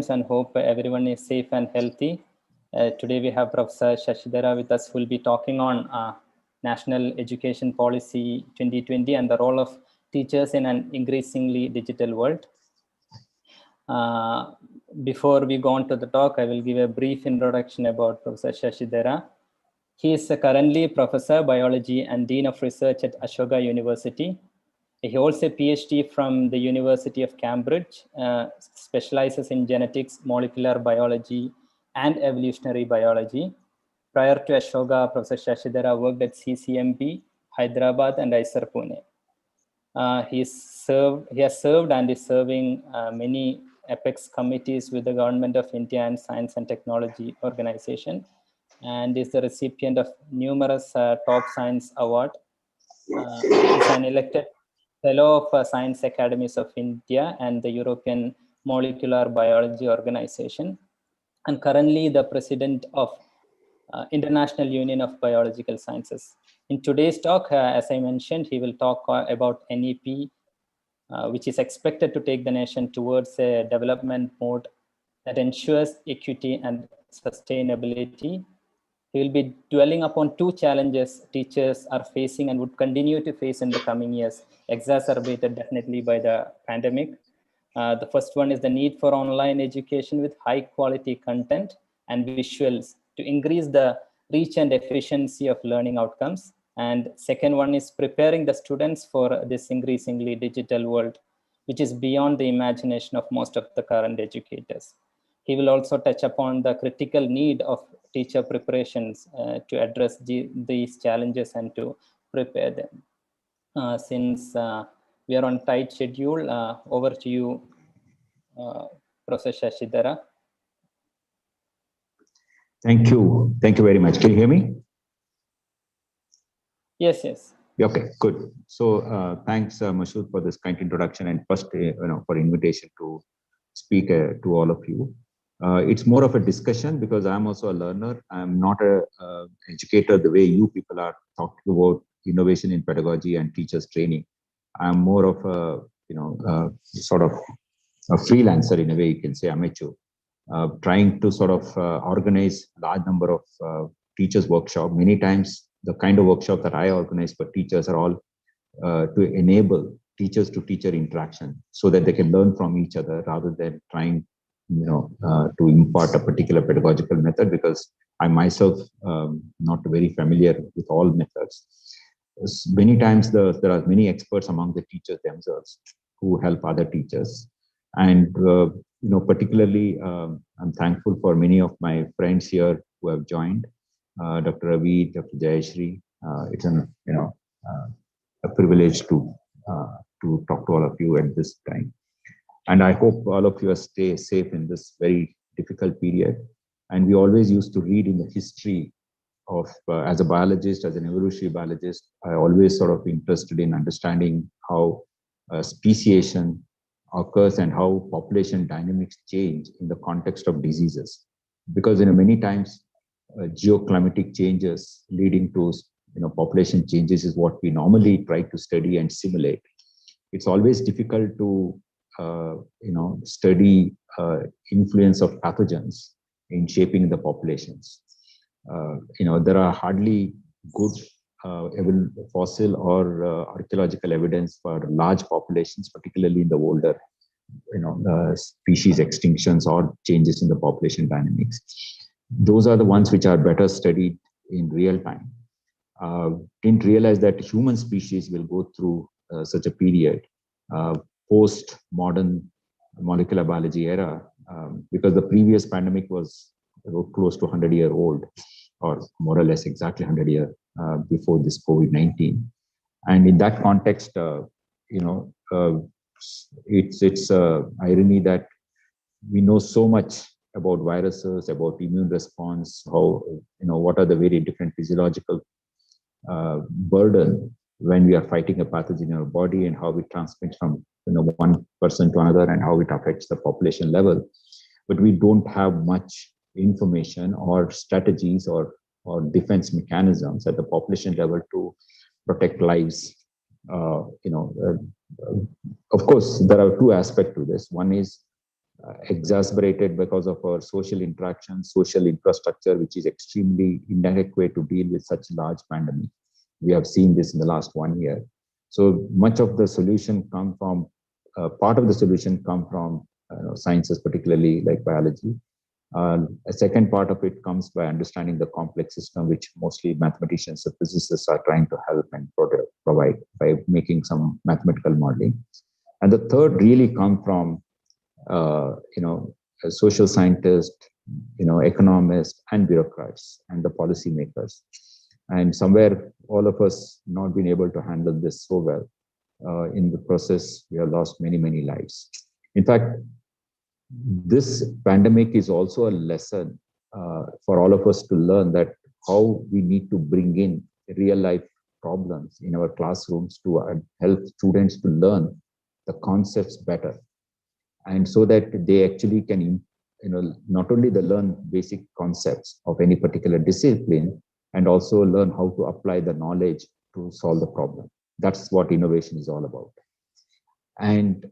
times and hope everyone is safe and healthy. Today we have Professor Shashidhara with us, who will be talking on National Education Policy 2020 and the role of teachers in an increasingly digital world. Before we go on to the talk, I will give a brief introduction about Professor Shashidhara. He is currently Professor Biology and Dean of Research at Ashoka University. He holds a PhD from the University of Cambridge, specializes in genetics, molecular biology, and evolutionary biology. Prior to Ashoka, Professor Shashidhara worked at CCMB, Hyderabad, and IISER Pune. He has served and is serving many apex committees with the Government of India and Science and Technology Organization, and is the recipient of numerous top science awards. Is an elected Fellow of Science Academies of India and the European Molecular Biology Organization, and currently the President of International Union of Biological Sciences. In today's talk, as I mentioned, he will talk about NEP, which is expected to take the nation towards a development mode that ensures equity and sustainability. He will be dwelling upon two challenges teachers are facing and would continue to face in the coming years, exacerbated definitely by the pandemic. The first one is the need for online education with high quality content and visuals to increase the reach and efficiency of learning outcomes. And second one is preparing the students for this increasingly digital world, which is beyond the imagination of most of the current educators. He will also touch upon the critical need of teacher preparations to address these challenges and to prepare them. Since we are on tight schedule, over to you, Professor Shashidhara. Thank you. Thank you very much. Can you hear me? Yes, yes. Okay, good. So thanks, Mashood, for this kind introduction and first, for invitation to speak to all of you. It's more of a discussion because I'm also a learner. I'm not a educator the way you people are talking about innovation in pedagogy and teachers training. I'm more of a, sort of a freelancer in a way, you can say, amateur, trying to sort of organize a large number of teachers workshop. Many times the kind of workshop that I organize for teachers are all to enable teachers to teacher interaction so that they can learn from each other rather than trying to impart a particular pedagogical method, because I myself not very familiar with all methods. Many times there are many experts among the teachers themselves who help other teachers, and particularly I'm thankful for many of my friends here who have joined. Dr. Ravi, Dr. Jayashri. It's a privilege to talk to all of you at this time. And I hope all of you stay safe in this very difficult period. And we always used to read in the history of, as a biologist, as an evolutionary biologist, I always sort of interested in understanding how speciation occurs and how population dynamics change in the context of diseases. Because many times geoclimatic changes leading to population changes is what we normally try to study and simulate. It's always difficult to study influence of pathogens in shaping the populations. There are hardly good fossil or archaeological evidence for large populations, particularly in the older, species extinctions or changes in the population dynamics. Those are the ones which are better studied in real time. Didn't realize that human species will go through such a period post-modern molecular biology era, because the previous pandemic was close to 100-year-old, or more or less exactly 100 years before this COVID-19. And in that context, it's irony that we know so much about viruses, about immune response, how, what are the very different physiological burden when we are fighting a pathogen in our body, and how it transmits from one person to another, and how it affects the population level. But we don't have much information or strategies or defense mechanisms at the population level to protect lives. Of course, there are two aspects to this. One is exacerbated because of our social interaction, social infrastructure, which is extremely inadequate to deal with such large pandemic. We have seen this in the last 1 year. So much of the solution come from, part of the solution come from sciences, particularly like biology. A second part of it comes by understanding the complex system, which mostly mathematicians and physicists are trying to help and provide by making some mathematical modeling. And the third really come from, social scientists, economists and bureaucrats and the policymakers. And somewhere all of us not been able to handle this so well. In the process, we have lost many, many lives. In fact, this pandemic is also a lesson for all of us to learn that how we need to bring in real life problems in our classrooms to help students to learn the concepts better. And so that they actually can, not only they learn basic concepts of any particular discipline, and also learn how to apply the knowledge to solve the problem. That's what innovation is all about. And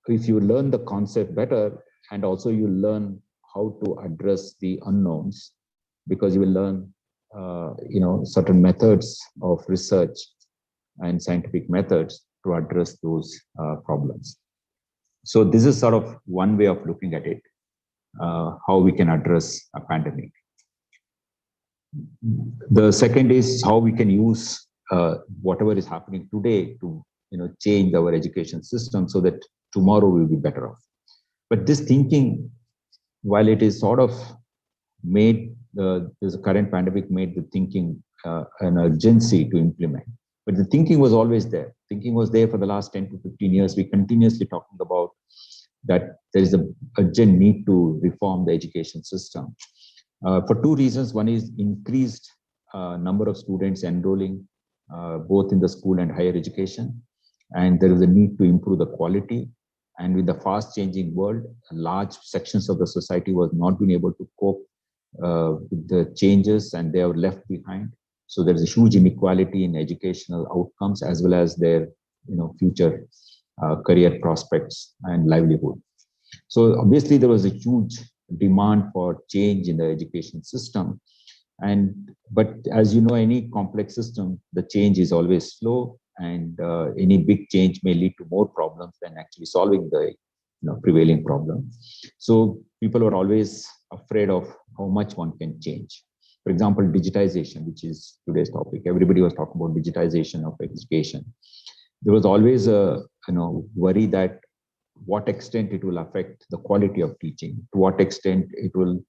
if you learn the concept better, and also you learn how to address the unknowns, because you will learn, certain methods of research and scientific methods to address those problems. So this is sort of one way of looking at it, how we can address a pandemic. The second is how we can use whatever is happening today to change our education system so that tomorrow will be better off. But this thinking, while it is sort of made, this current pandemic made the thinking an urgency to implement. But the thinking was always there. Thinking was there for the last 10 to 15 years. We continuously talking about that there is an urgent need to reform the education system. For two reasons. One is increased number of students enrolling both in the school and higher education. And there is a need to improve the quality. And with the fast changing world, large sections of the society was not being able to cope with the changes, and they are left behind. So there is a huge inequality in educational outcomes as well as their future career prospects and livelihood. So obviously there was a huge demand for change in the education system. But as you know, any complex system, the change is always slow, and any big change may lead to more problems than actually solving the prevailing problem. So people are always afraid of how much one can change. For example, digitization, which is today's topic. Everybody was talking about digitization of education. There was always a worry that what extent it will affect the quality of teaching, to what extent it will,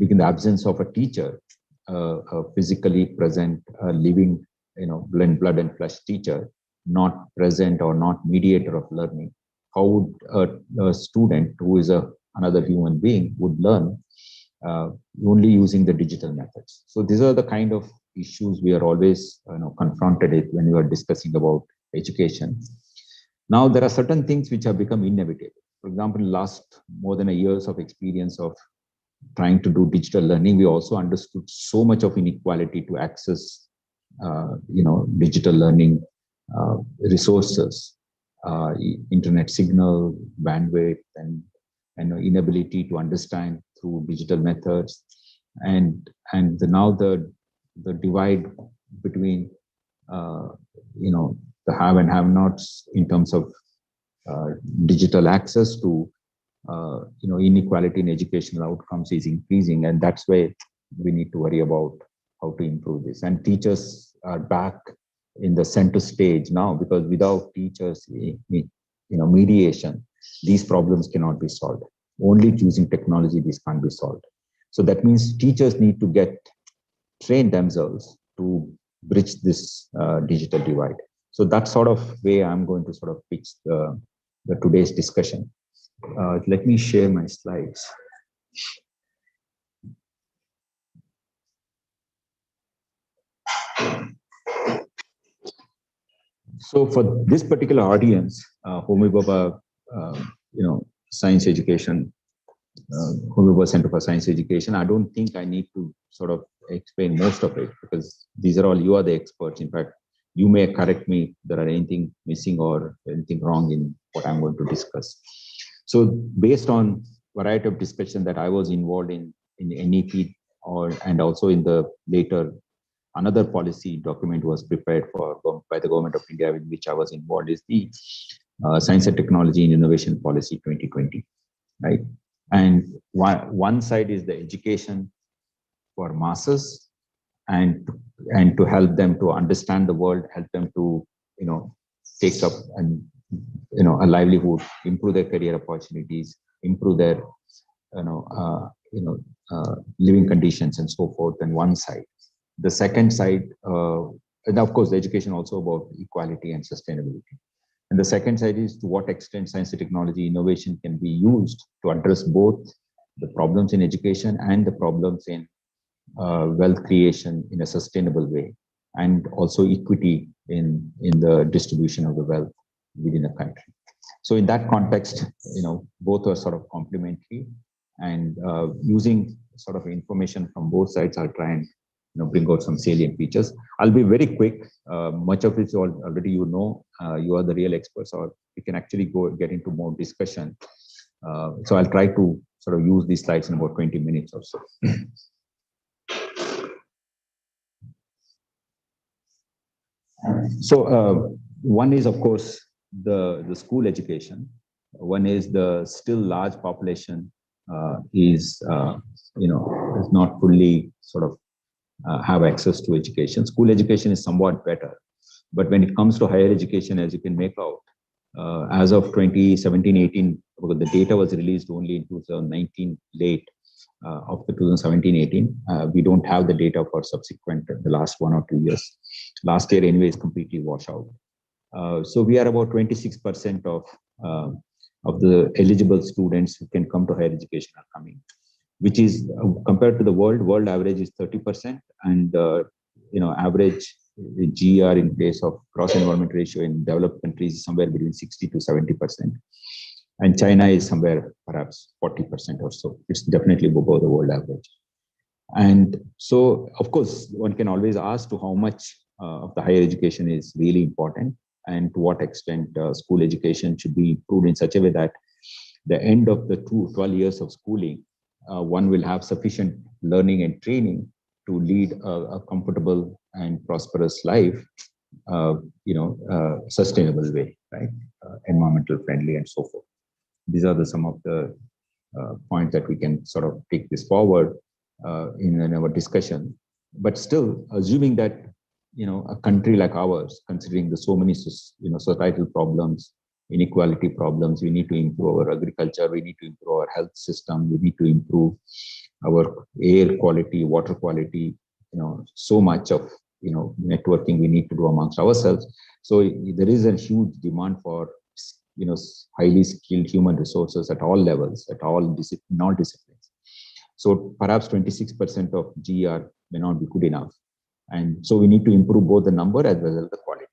in the absence of a teacher, a physically present, living, blood and flesh teacher, not present or not mediator of learning, how would a student who is another human being would learn only using the digital methods? So these are the kind of issues we are always confronted with when we are discussing about education. Now, there are certain things which have become inevitable. For example, last more than a years of experience of trying to do digital learning, we also understood so much of inequality to access, digital learning resources, internet signal, bandwidth, and inability to understand through digital methods, and now the divide between the have and have-nots in terms of digital access to inequality in educational outcomes is increasing, and that's why we need to worry about how to improve this. And teachers are back in the center stage now, because without teachers, mediation, these problems cannot be solved. Only using technology, this can't be solved. So that means teachers need to get trained themselves to bridge this digital divide. So that's sort of way I'm going to sort of pitch the today's discussion. Let me share my slides. So for this particular audience, Homi Bhabha, science education, Homi Bhabha Center for Science Education, I don't think I need to sort of explain most of it, because these are all, you are the experts. In fact, you may correct me if there are anything missing or anything wrong in what I'm going to discuss. So based on variety of discussion that I was involved in NEP and also in the later another policy document was prepared by the Government of India, in which I was involved, is the Science and Technology and Innovation Policy 2020, right? And one side is the education for masses, and to help them to understand the world, help them to take up and a livelihood, improve their career opportunities, improve their living conditions and so forth. And one side, the second side, and of course, the education also about equality and sustainability. And the second side is to what extent science and technology innovation can be used to address both the problems in education and the problems in wealth creation in a sustainable way, and also equity in the distribution of the wealth within a country. So in that context, both are sort of complementary, and using sort of information from both sides, I'll try and bring out some salient features. I'll be very quick. Much of it already you are the real experts, or we can actually get into more discussion. So I'll try to sort of use these slides in about 20 minutes or so. So one is, of course, the school education. One is the still large population is not fully sort of have access to education. School education is somewhat better, but when it comes to higher education, as you can make out, as of 2017-18, the data was released only in 2019 late of the 2017-18. We don't have the data for subsequent the last 1 or 2 years. Last year anyway is completely washed out. So we are about 26% of the eligible students who can come to higher education are coming, which is compared to the world average is 30%, and average GR in place of gross enrollment ratio in developed countries is somewhere between 60 to 70%, and China is somewhere perhaps 40% or so. It's definitely above the world average. And so, of course, one can always ask to how much of the higher education is really important, and to what extent school education should be improved in such a way that the end of the 12 years of schooling, one will have sufficient learning and training to lead a comfortable and prosperous life, sustainable way, right? Environmental friendly and so forth. These are some of the points that we can sort of take this forward in our discussion. But still, assuming that a country like ours, considering the so many societal problems, inequality problems, we need to improve our agriculture, we need to improve our health system, we need to improve our air quality, water quality, so much of networking we need to do amongst ourselves. So there is a huge demand for highly skilled human resources at all levels, at all disciplines. So perhaps 26% of GR may not be good enough, and so we need to improve both the number as well as the quality.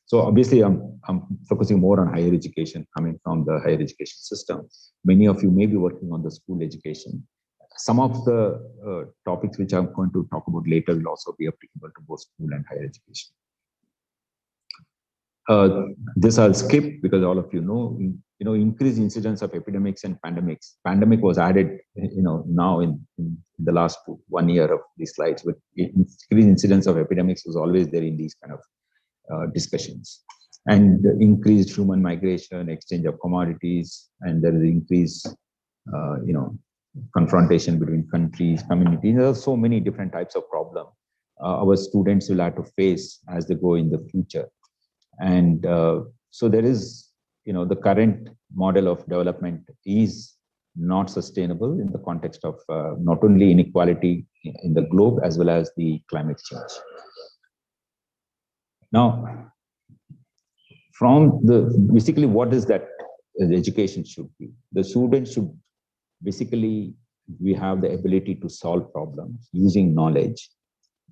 So obviously, I'm focusing more on higher education, coming from the higher education system. Many of you may be working on the school education. Some of the topics which I'm going to talk about later will also be applicable to both school and higher education. This I'll skip because all of you know, increased incidence of epidemics and pandemics. Pandemic was added, now in the last 1 year of these slides, but increased incidence of epidemics was always there in these kind of discussions. And increased human migration, exchange of commodities, and there is increased, confrontation between countries, communities. There are so many different types of problems our students will have to face as they go in the future. And so there is, the current model of development is not sustainable in the context of not only inequality in the globe as well as the climate change. Now, basically, what is that the education should be? The students should basically, we have the ability to solve problems using knowledge,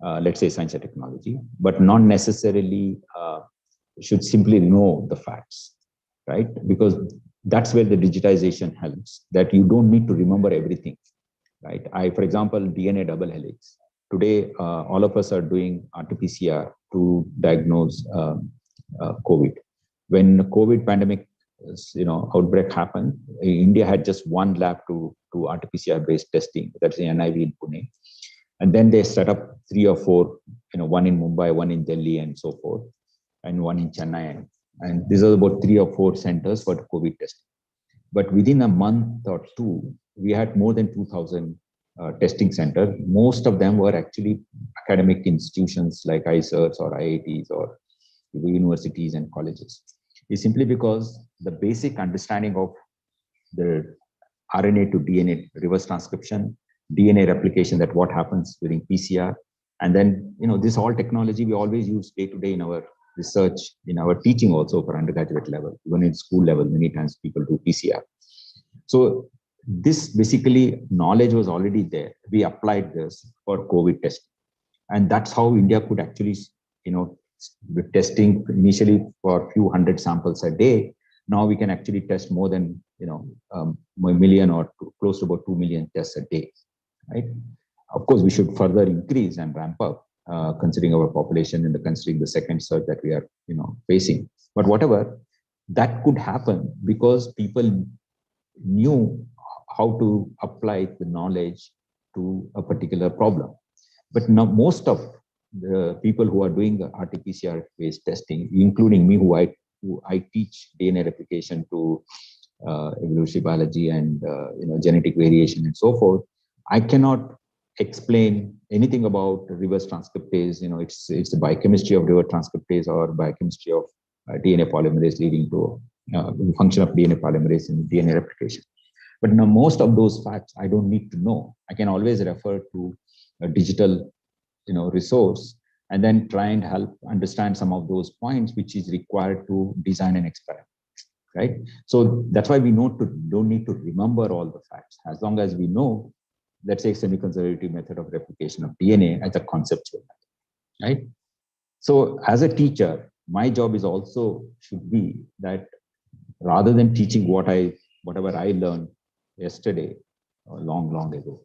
let's say science and technology, but not necessarily should simply know the facts, right? Because that's where the digitization helps, that you don't need to remember everything, right? For example, DNA double helix. Today, all of us are doing RT-PCR to diagnose COVID. When the COVID pandemic outbreak happened, India had just one lab to do RT-PCR based testing. That's the NIV in Pune. And then they set up 3 or 4, one in Mumbai, one in Delhi, and so forth, and one in Chennai. And these are about 3 or 4 centers for COVID testing. But within a month or two, we had more than 2,000 testing centers. Most of them were actually academic institutions like IISERs or IITs or universities and colleges. It's simply because the basic understanding of the RNA to DNA reverse transcription, DNA replication, that what happens during PCR, and then this all technology we always use day to day in our research, in our teaching also for undergraduate level, even in school level, many times people do PCR. So this basically knowledge was already there. We applied this for COVID testing, and that's how India could actually, with testing initially for a few hundred samples a day. Now we can actually test more than a million or close to about 2 million tests a day, right? Of course, we should further increase and ramp up, considering our population and considering the second surge that we are facing. But whatever, that could happen because people knew how to apply the knowledge to a particular problem. But now most of the people who are doing the RT-PCR based testing, including me, who I teach DNA replication to evolutionary biology and genetic variation and so forth, I cannot explain anything about reverse transcriptase. It's the biochemistry of reverse transcriptase or biochemistry of DNA polymerase leading to the function of DNA polymerase in DNA replication. But now most of those facts I don't need to know. I can always refer to a digital resource and then try and help understand some of those points which is required to design an experiment, right? So that's why we don't need to remember all the facts. As long as we know, let's say, semi-conservative method of replication of DNA as a conceptual method, right? So as a teacher, my job is also should be that rather than teaching whatever I learned yesterday, long ago,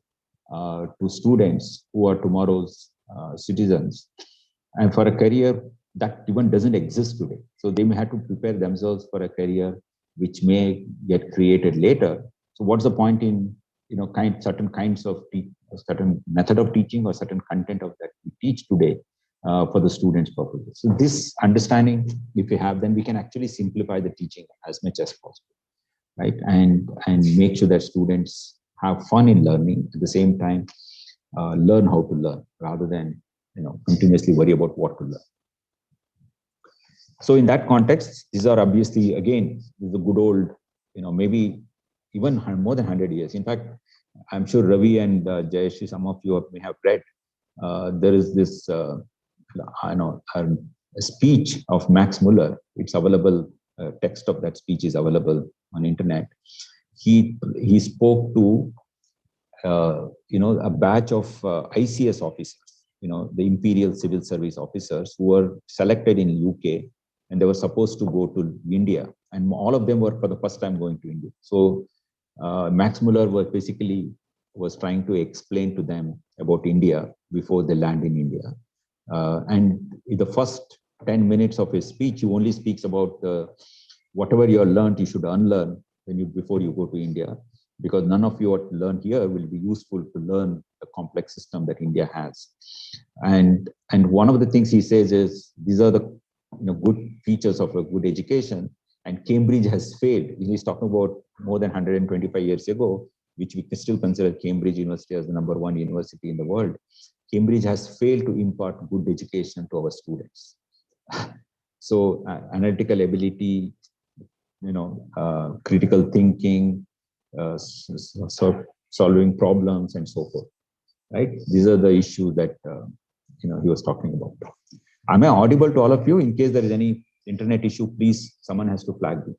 to students who are tomorrow's citizens, and for a career that even doesn't exist today. So they may have to prepare themselves for a career which may get created later. So what's the point in certain kinds of certain method of teaching or certain content of that we teach today for the students' purposes? So this understanding, if we have, then we can actually simplify the teaching as much as possible, right? And make sure that students have fun in learning, at the same time learn how to learn rather than continuously worry about what to learn. So in that context, these are obviously, again, this is a good old, maybe even more than 100 years. In fact, I'm sure Ravi and Jayashree, some of you may have read, there is this a speech of Max Muller. It's available, text of that speech is available on internet. He spoke to a batch of ICS officers, the Imperial Civil Service officers who were selected in UK, and they were supposed to go to India, and all of them were for the first time going to India. So Max Muller was trying to explain to them about India before they land in India. And in the first 10 minutes of his speech, he only speaks about whatever you learned, you should unlearn before you go to India, because none of what you learn here will be useful to learn the complex system that India has. And one of the things he says is, these are the good features of a good education, and Cambridge has failed. He's talking about more than 125 years ago, which we still consider Cambridge University as the #1 university in the world. Cambridge has failed to impart good education to our students. So analytical ability, critical thinking, solving problems, and so forth, right? These are the issues that he was talking about. Am I audible to all of you? In case there is any internet issue, please, someone has to flag me.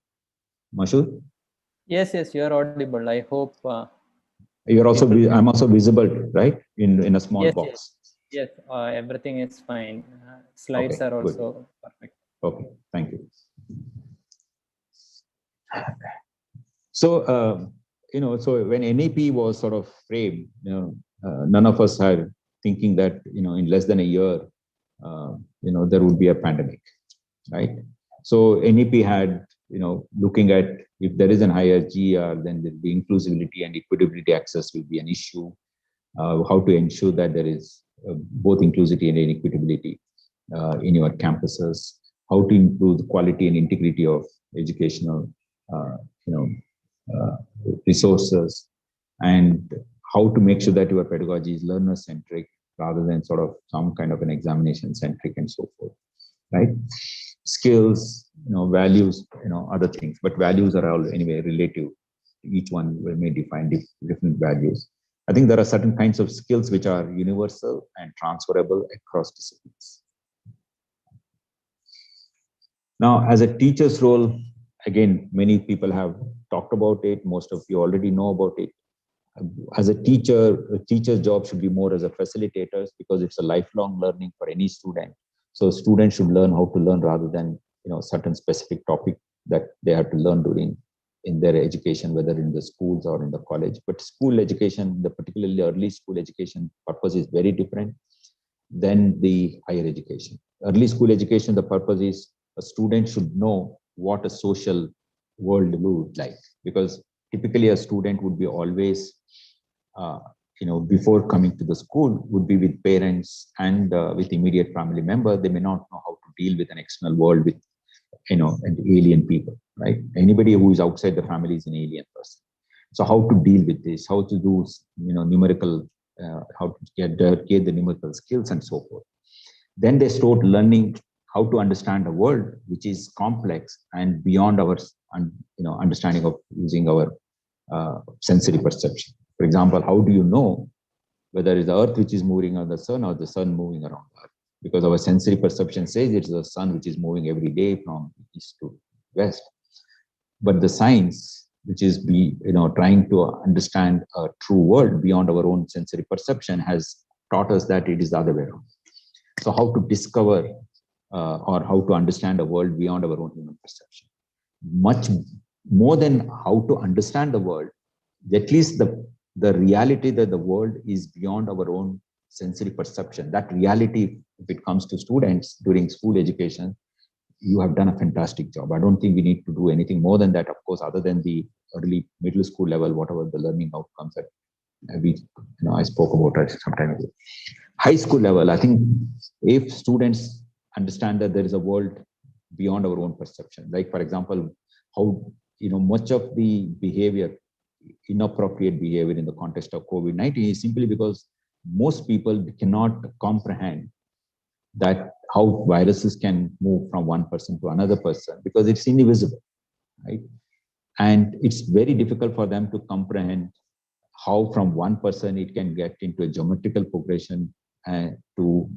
Mashud? Yes, you are audible. I hope. You're also. I'm also visible, right? In a small box. Yes. Everything is fine. Slides are also good. Perfect. Okay. Thank you. So so when NEP was sort of framed, none of us had thinking that in less than a year, there would be a pandemic, right? So NEP had looking at if there is an higher GR, then the inclusivity and equitability access will be an issue. How to ensure that there is both inclusivity and equitability in your campuses, how to improve the quality and integrity of educational resources, and how to make sure that your pedagogy is learner-centric rather than sort of some kind of an examination-centric and so forth, right? Skills, values, other things, but values are all anyway relative. Each one may define different values. I think there are certain kinds of skills which are universal and transferable across disciplines. Now, as a teacher's role, again, many people have talked about it. Most of you already know about it. As a teacher's job should be more as a facilitator, because it's a lifelong learning for any student. So students should learn how to learn rather than certain specific topic that they have to learn in their education, whether in the schools or in the college. But school education, the particularly early school education purpose is very different than the higher education. Early school education, the purpose is a student should know what a social world looks like, because typically a student would be always, before coming to the school, would be with parents and with immediate family members. They may not know how to deal with an external world with, and alien people, right? Anybody who is outside the family is an alien person. So how to deal with this, how to do, numerical, how to get the numerical skills and so forth. Then they start learning how to understand a world which is complex and beyond our, understanding of using our sensory perception. For example, how do you know whether it's the earth which is moving on the sun or the sun moving around the earth? Because our sensory perception says it's the sun which is moving every day from east to west. But the science, which is trying to understand a true world beyond our own sensory perception, has taught us that it is the other way around. So how to discover or how to understand a world beyond our own human perception. Much more than how to understand the world, at least the reality that the world is beyond our own sensory perception. That reality, if it comes to students during school education, you have done a fantastic job. I don't think we need to do anything more than that, of course, other than the early middle school level, whatever the learning outcomes that I spoke about it sometime ago. High school level, I think if students understand that there is a world beyond our own perception, like for example, how much of the behavior, inappropriate behavior in the context of COVID-19 is simply because most people cannot comprehend that how viruses can move from one person to another person, because it's invisible, right? And it's very difficult for them to comprehend how from one person it can get into a geometrical progression to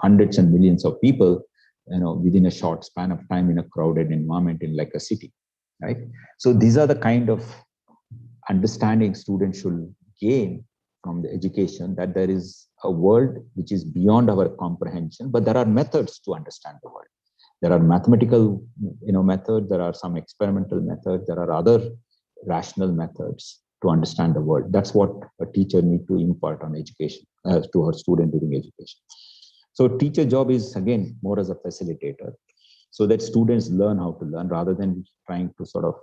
hundreds and millions of people within a short span of time in a crowded environment in like a city, right? So these are the kind of understanding students should gain from the education, that there is a world which is beyond our comprehension, but there are methods to understand the world. There are mathematical methods, there are some experimental methods, there are other rational methods to understand the world. That's what a teacher needs to impart on education to her student during education. So teacher job is again more as a facilitator, so that students learn how to learn rather than trying to sort of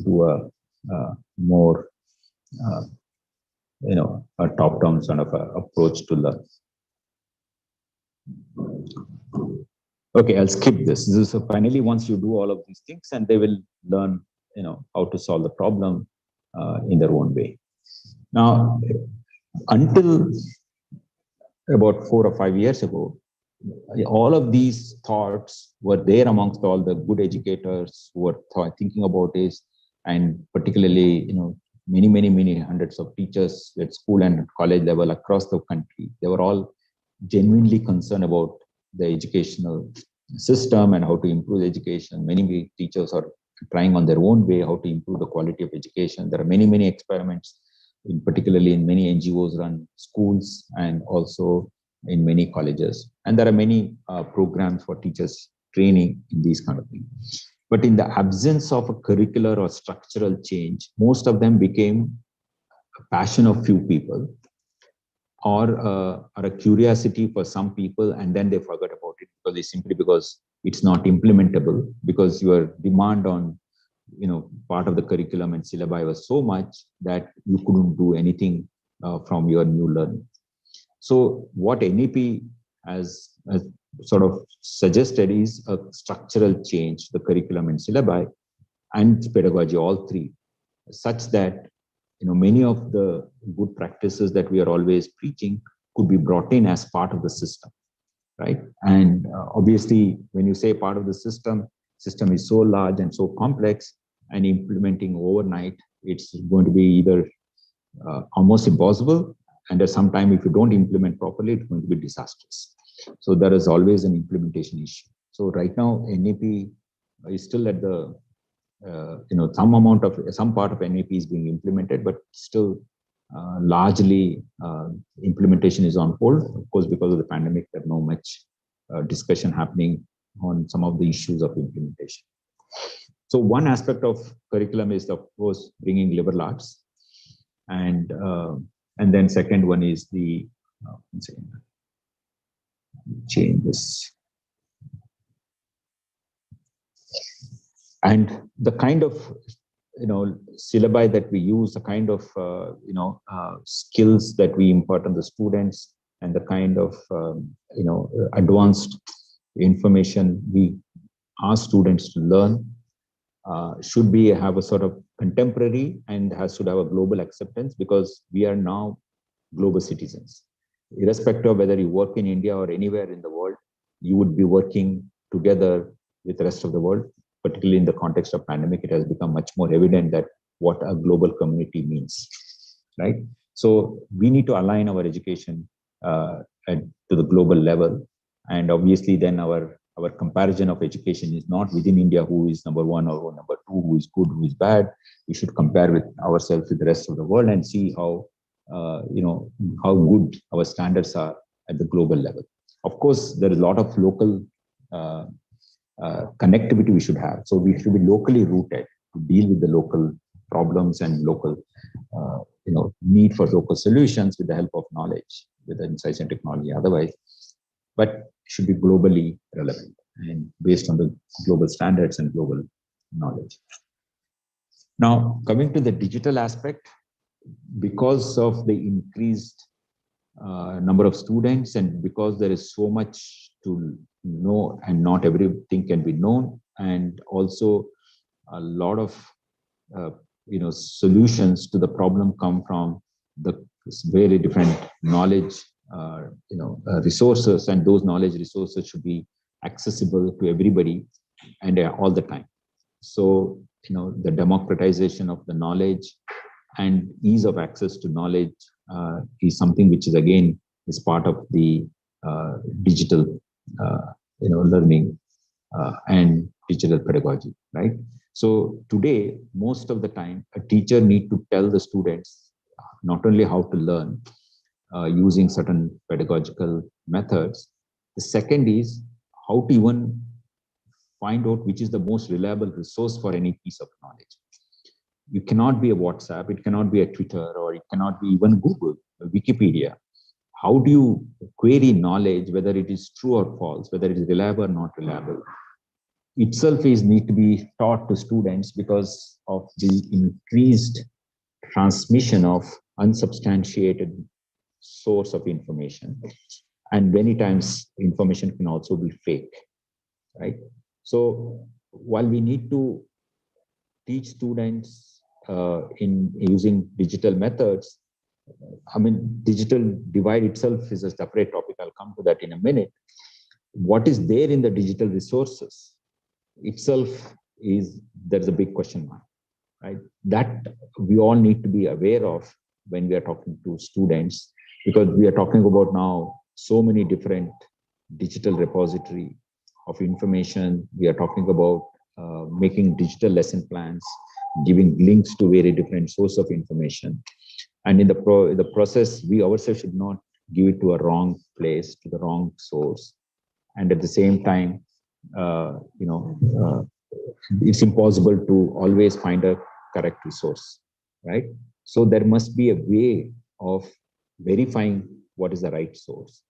do a more a top-down sort of approach to learn. Okay, I'll skip this. So finally, once you do all of these things, and they will learn how to solve the problem in their own way. Now, until about 4 or 5 years ago, all of these thoughts were there amongst all the good educators who were thinking about this, and particularly many hundreds of teachers at school and college level across the country. They were all genuinely concerned about the educational system and how to improve education. Many teachers are trying on their own way how to improve the quality of education. There are many experiments, particularly in many NGOs run schools and also in many colleges. And there are many programs for teachers training in these kind of things. But in the absence of a curricular or structural change, most of them became a passion of few people, or a curiosity for some people, and then they forgot about it because it's not implementable because your demand on part of the curriculum and syllabi was so much that you couldn't do anything from your new learning. So what NEP has sort of suggested is a structural change, the curriculum and syllabi and pedagogy, all three, such that many of the good practices that we are always preaching could be brought in as part of the system, right? And obviously, when you say part of the system is so large and so complex, and implementing overnight, it's going to be either almost impossible, and at some time, if you don't implement properly, it's going to be disastrous. So there is always an implementation issue. So right now, NEP is still at the some part of NEP is being implemented, but still largely implementation is on hold. Of course, because of the pandemic, there's no much discussion happening on some of the issues of implementation. So one aspect of curriculum is, of course, bringing liberal arts, and then second one is the changes. And the kind of syllabi that we use, the kind of skills that we impart on the students, and the kind of advanced information we ask students to learn should have a sort of contemporary and should have a global acceptance, because we are now global citizens. Irrespective of whether you work in India or anywhere in the world, you would be working together with the rest of the world. Particularly in the context of pandemic, it has become much more evident that what a global community means, right? So we need to align our education to the global level, and obviously then our comparison of education is not within India, who is number one or number two, who is good, who is bad. We should compare with ourselves with the rest of the world and see how how good our standards are at the global level. Of course, there is a lot of local connectivity we should have. So we should be locally rooted to deal with the local problems and local, need for local solutions with the help of knowledge, with the insights and technology. Otherwise, but should be globally relevant and based on the global standards and global knowledge. Now, coming to the digital aspect, because of the increased number of students, and because there is so much to know and not everything can be known, and also a lot of solutions to the problem come from the very different knowledge resources, and those knowledge resources should be accessible to everybody and all the time. So the democratization of the knowledge and ease of access to knowledge is something which is part of the digital learning and digital pedagogy, right? So today, most of the time, a teacher needs to tell the students not only how to learn using certain pedagogical methods. The second is how to even find out which is the most reliable resource for any piece of knowledge. It cannot be a WhatsApp, it cannot be a Twitter, or it cannot be even Google, Wikipedia. How do you query knowledge, whether it is true or false, whether it is reliable or not reliable? Itself need to be taught to students because of the increased transmission of unsubstantiated source of information. And many times information can also be fake, right? So while we need to teach students in using digital methods, digital divide itself is a separate topic. I'll come to that in a minute. What is there in the digital resources itself there's a big question mark, right? That we all need to be aware of when we are talking to students, because we are talking about now so many different digital repository of information. We are talking about making digital lesson plans, giving links to very different source of information. And in the process, we ourselves should not give it to a wrong place, to the wrong source. And at the same time, it's impossible to always find a correct resource, right? So there must be a way of verifying what is the right source.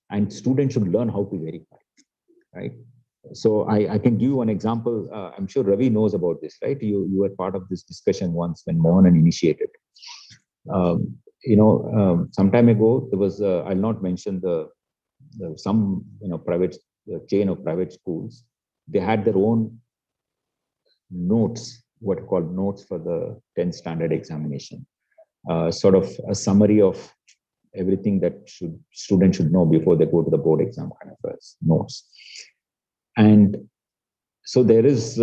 And students should learn how to verify, right? So I can give you one example. I'm sure Ravi knows about this, right? You were part of this discussion once when Mohan initiated. Some time ago, there was, I'll not mention some, private chain of private schools. They had their own notes, what are called notes for the 10th standard examination. Sort of a summary of everything that students should know before they go to the board exam, kind of notes. And so there is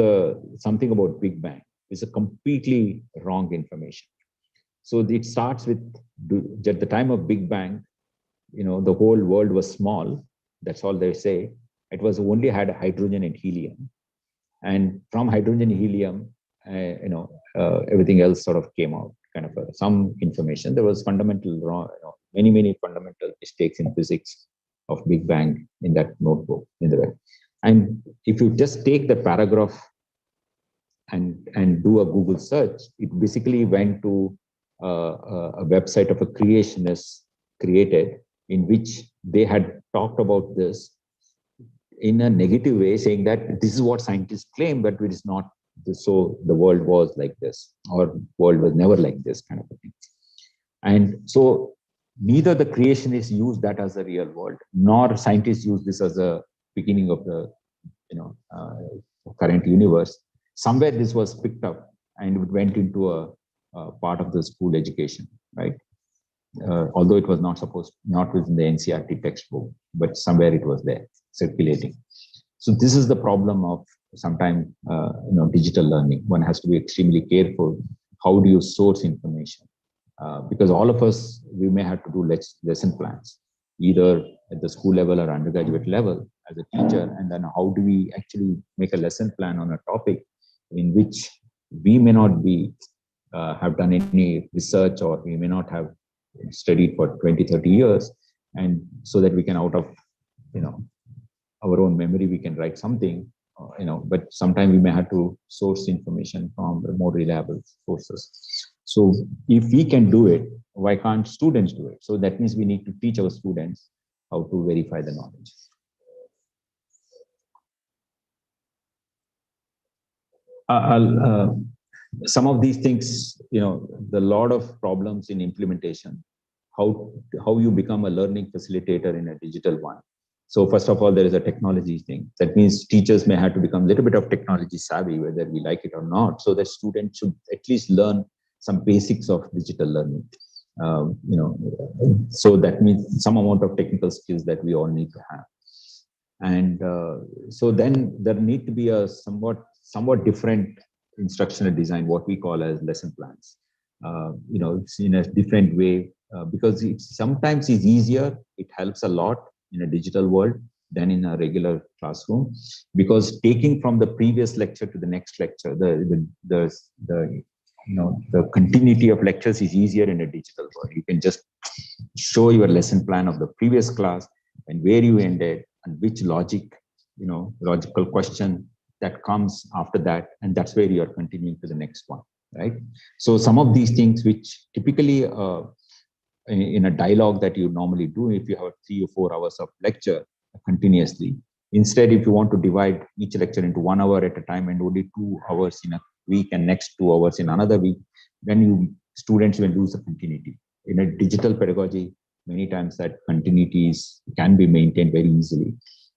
something about Big Bang. It's a completely wrong information. So it starts with, at the time of Big Bang, the whole world was small. That's all they say. It was only had hydrogen and helium. And from hydrogen and helium, everything else sort of came out, kind of some information. There was fundamental wrong, many fundamental mistakes in physics of Big Bang in that notebook in the web. And if you just take the paragraph and do a Google search, it basically went to a website of a creationist created, in which they had talked about this in a negative way, saying that this is what scientists claim, but it is not. So the world was like this, or world was never like this, kind of a thing. And so neither the creationists use that as a real world, nor scientists use this as a beginning of the current universe. Somewhere this was picked up and it went into a part of the school education, right? Although it was not within the NCERT textbook, but somewhere it was there circulating. So this is the problem of sometimes digital learning. One has to be extremely careful. How do you source information? Because all of us, we may have to do lesson plans, either at the school level or undergraduate level as a teacher. And then how do we actually make a lesson plan on a topic in which we may not be have done any research, or we may not have studied for 20, 30 years. And so that we can, out of, our own memory, we can write something, but sometimes we may have to source information from more reliable sources. So if we can do it, why can't students do it? So that means we need to teach our students how to verify the knowledge. Some of these things, the lot of problems in implementation, how you become a learning facilitator in a digital one. So first of all, there is a technology thing. That means teachers may have to become a little bit of technology savvy, whether we like it or not, so that students should at least learn some basics of digital learning. So that means some amount of technical skills that we all need to have. And so then there need to be a somewhat different instructional design, what we call as lesson plans. It's in a different way, because sometimes it's easier, it helps a lot in a digital world than in a regular classroom, because taking from the previous lecture to the next lecture, the continuity of lectures is easier in a digital world. You can just show your lesson plan of the previous class and where you ended and which logical question that comes after that, and that's where you are continuing to the next one, right? So some of these things which typically in a dialogue that you normally do, if you have 3 or 4 hours of lecture continuously, instead, if you want to divide each lecture into 1 hour at a time and only 2 hours in a week and next 2 hours in another week, then students will lose the continuity. In a digital pedagogy, many times that continuities can be maintained very easily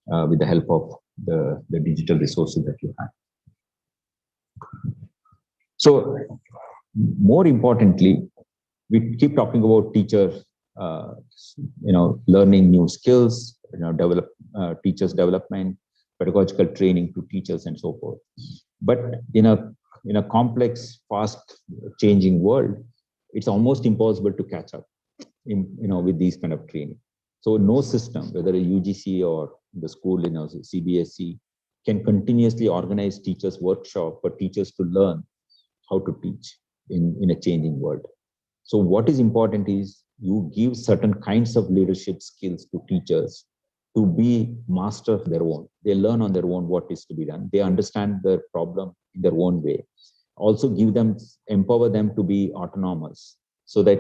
with the help of the digital resources that you have. So more importantly, we keep talking about teachers, learning new skills, teachers development, pedagogical training to teachers, and so forth. But in a complex, fast changing world, it's almost impossible to catch up with these kind of training. So no system, whether a UGC or the school, CBSE, can continuously organize teachers' workshop for teachers to learn how to teach in a changing world. So what is important is you give certain kinds of leadership skills to teachers to be master of their own. They learn on their own what is to be done. They understand the problem in their own way. Also empower them to be autonomous, so that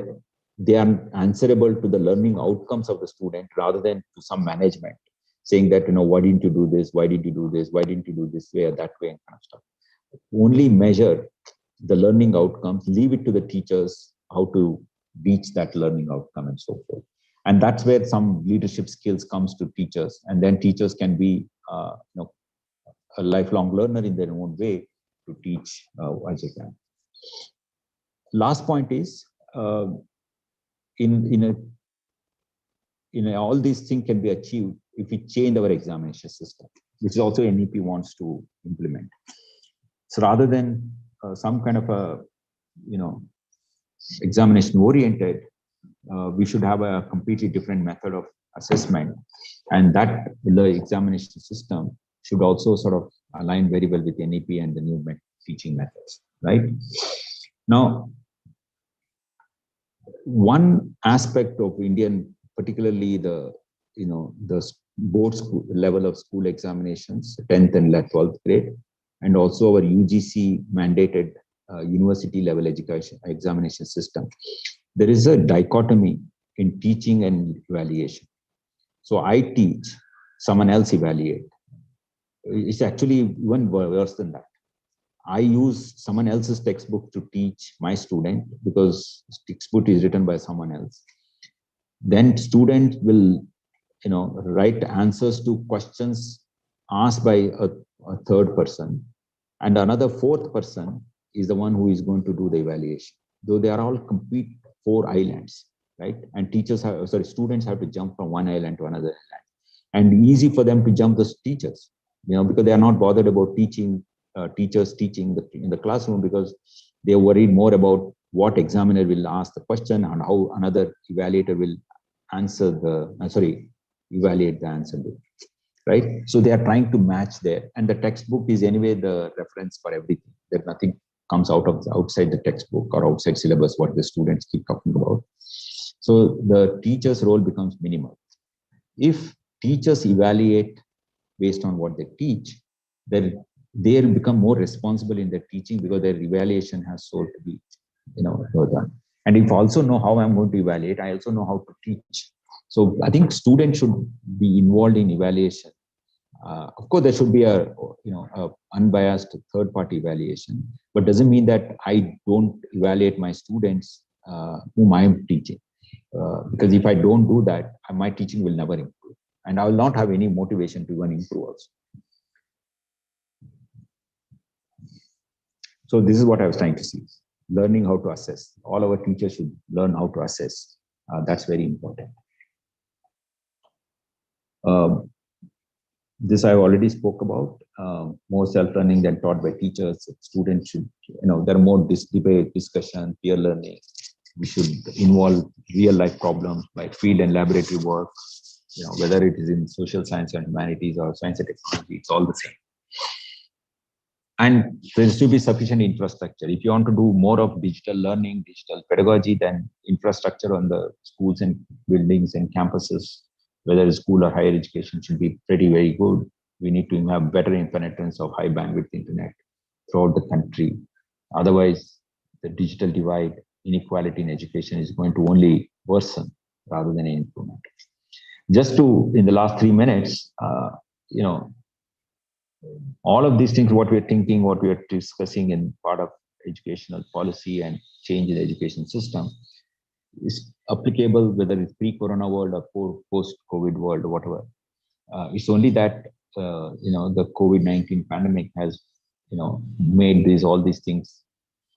they are answerable to the learning outcomes of the student rather than to some management. saying that, why didn't you do this? Why did you do this? Why didn't you do this way or that way and kind of stuff. Only measure the learning outcomes, leave it to the teachers how to reach that learning outcome and so forth. And that's where some leadership skills comes to teachers, and then teachers can be a lifelong learner in their own way to teach as they can. Last point is all these things can be achieved if we change our examination system, which is also NEP wants to implement. So rather than some kind of a examination oriented, we should have a completely different method of assessment, and that the examination system should also sort of align very well with NEP and the new teaching methods, right? Now, one aspect of Indian, particularly the board school level of school examinations, 10th and 12th grade, and also our UGC mandated university level education examination system, there is a dichotomy in teaching and evaluation. So I teach, someone else evaluate. It's actually even worse than that. I use someone else's textbook to teach my student because textbook is written by someone else. Then student will, write answers to questions asked by a third person, and another fourth person is the one who is going to do the evaluation. Though they are all complete 4 islands, right? And students have to jump from one island to another island, and easy for them to jump the teachers, because they are not bothered about teachers teaching in the classroom, because they are worried more about what examiner will ask the question and how another evaluator will evaluate the answer, right? So they are trying to match there, and the textbook is anyway the reference for everything. There's nothing comes outside the textbook or outside syllabus what the students keep talking about. So the teacher's role becomes minimal. If teachers evaluate based on what they teach, then they become more responsible in their teaching because their evaluation has so to be, done. And if I also know how I'm going to evaluate, I also know how to teach. So I think students should be involved in evaluation. Of course, there should be a unbiased third-party evaluation, but doesn't mean that I don't evaluate my students whom I am teaching. Because if I don't do that, my teaching will never improve, and I will not have any motivation to even improve also. So this is what I was trying to see: learning how to assess. All our teachers should learn how to assess. That's very important. This I already spoke about. More self-learning than taught by teachers. Students should, there are more debate, discussion, peer learning. We should involve real-life problems like field and laboratory work. Whether it is in social science and humanities or science and technology, it's all the same. And there should be sufficient infrastructure. If you want to do more of digital learning, digital pedagogy, then infrastructure on the schools and buildings and campuses, whether it's school or higher education, should be very good. We need to have better penetrance of high bandwidth internet throughout the country. Otherwise, the digital divide, inequality in education is going to only worsen rather than improvement. Just to, in the last 3 minutes, all of these things, what we're thinking, what we are discussing in part of educational policy and change in the education system is applicable whether it's pre-corona world or post-COVID world or whatever. It's only that, the COVID-19 pandemic has, made all these things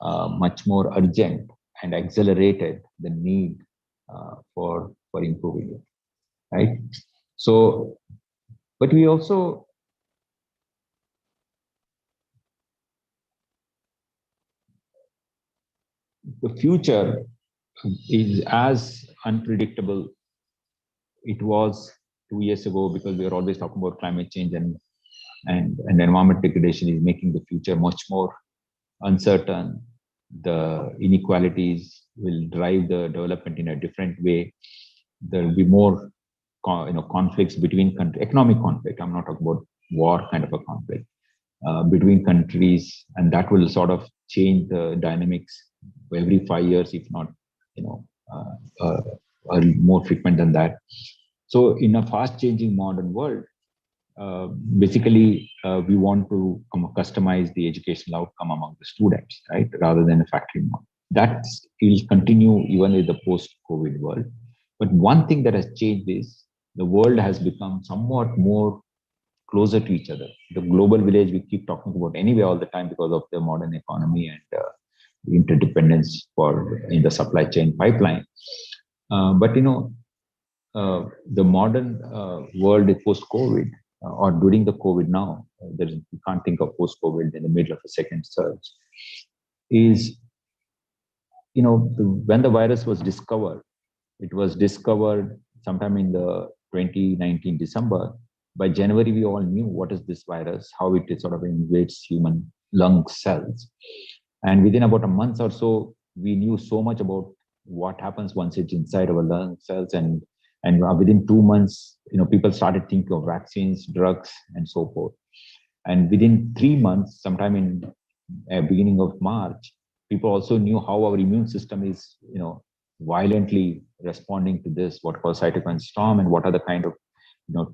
much more urgent and accelerated the need for improving it, right? So, but we also, the future is as unpredictable it was 2 years ago, because we are always talking about climate change and environment degradation is making the future much more uncertain. The inequalities will drive the development in a different way. There will be more conflicts between countries, economic conflict. I'm not talking about war kind of a conflict between countries, and that will sort of change the dynamics every 5 years, if not more frequent than that. So in a fast changing modern world, basically we want to customize the educational outcome among the students, right, rather than a factory model. That will continue even with the post-COVID world. But one thing that has changed is the world has become somewhat more closer to each other. The global village we keep talking about anyway all the time because of the modern economy and interdependence in the supply chain pipeline. But the modern world post-COVID or during the COVID now, you can't think of post-COVID in the middle of a second surge, is, when the virus was discovered, it was discovered sometime in the 2019 December. By January, we all knew what is this virus, how it sort of invades human lung cells. And within about a month or so, we knew so much about what happens once it's inside our lung cells. And within 2 months, people started thinking of vaccines, drugs, and so forth. And within 3 months, sometime in beginning of March, people also knew how our immune system is, violently responding to this, what called cytokine storm, and what are the kind of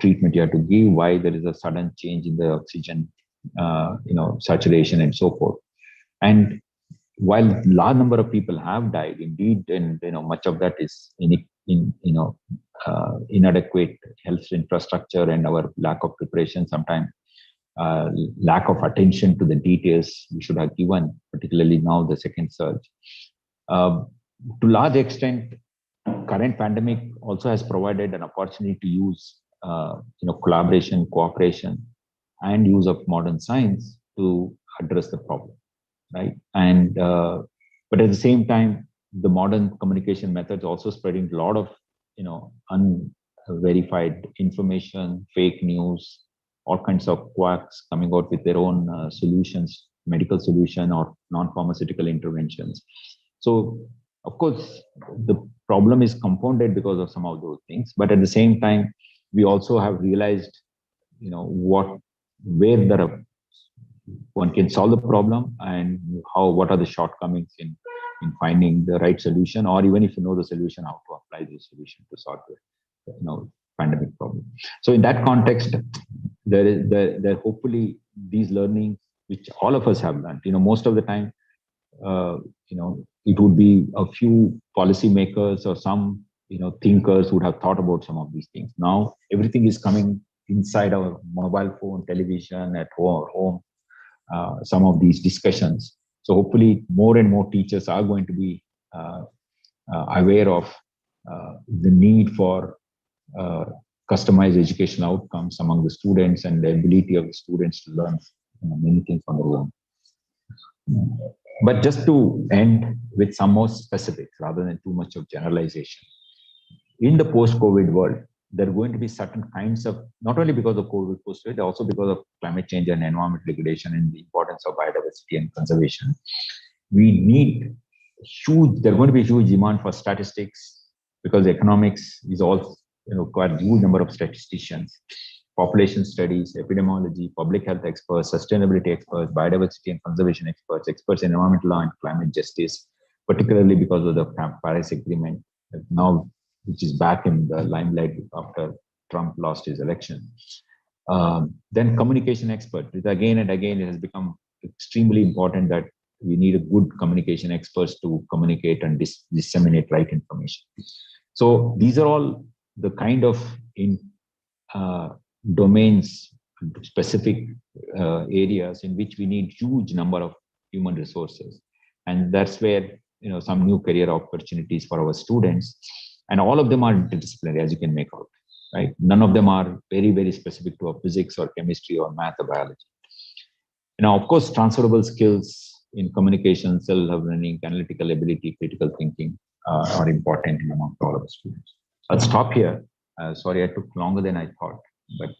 treatment you have to give, why there is a sudden change in the oxygen saturation and so forth. And while large number of people have died indeed, and much of that is inadequate health infrastructure and our lack of preparation, sometimes lack of attention to the details we should have given, particularly now the second surge. To large extent, current pandemic also has provided an opportunity to use collaboration, cooperation, and use of modern science to address the problem, right? And but at the same time, the modern communication methods also spreading a lot of unverified information, fake news, all kinds of quacks coming out with their own solutions, medical solution or non-pharmaceutical interventions. So, of course, the problem is compounded because of some of those things. But at the same time, we also have realized, where one can solve the problem and what are the shortcomings in finding the right solution, or even if you know the solution, how to apply the solution to solve the pandemic problem. So in that context, there hopefully these learnings which all of us have learned. Most of the time, it would be a few policymakers or some thinkers who would have thought about some of these things. Now everything is coming inside our mobile phone, television, at home. Some of these discussions. So hopefully more and more teachers are going to be aware of the need for customized educational outcomes among the students and the ability of the students to learn many things on their own. But just to end with some more specifics rather than too much of generalization. In the post-COVID world, there are going to be certain kinds of, not only because of COVID post-COVID, also because of climate change and environment degradation and the importance of biodiversity and conservation. We need there are going to be huge demand for statistics because economics is also, quite a huge number of statisticians, population studies, epidemiology, public health experts, sustainability experts, biodiversity and conservation experts, experts in environmental law and climate justice, particularly because of the Paris Agreement now, which is back in the limelight after Trump lost his election. Then communication expert. Again and again, it has become extremely important that we need a good communication experts to communicate and disseminate right information. So these are all the kind of domains, specific areas in which we need huge number of human resources. And that's where, some new career opportunities for our students. And all of them are interdisciplinary, as you can make out, right? None of them are very, very specific to a physics or chemistry or math or biology. Now, of course, transferable skills in communication, self-learning, analytical ability, critical thinking are important among all of the students. I'll stop here. Sorry, I took longer than I thought, but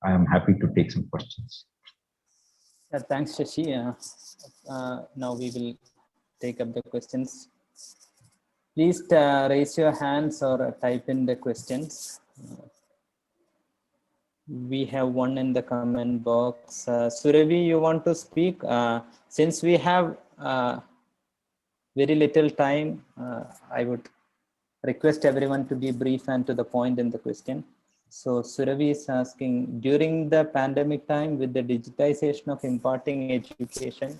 I am happy to take some questions. Thanks, Shashi. Now we will take up the questions. Please raise your hands or type in the questions. We have one in the comment box. Suravi, you want to speak? Since we have very little time, I would request everyone to be brief and to the point in the question. So Suravi is asking, during the pandemic time with the digitization of imparting education,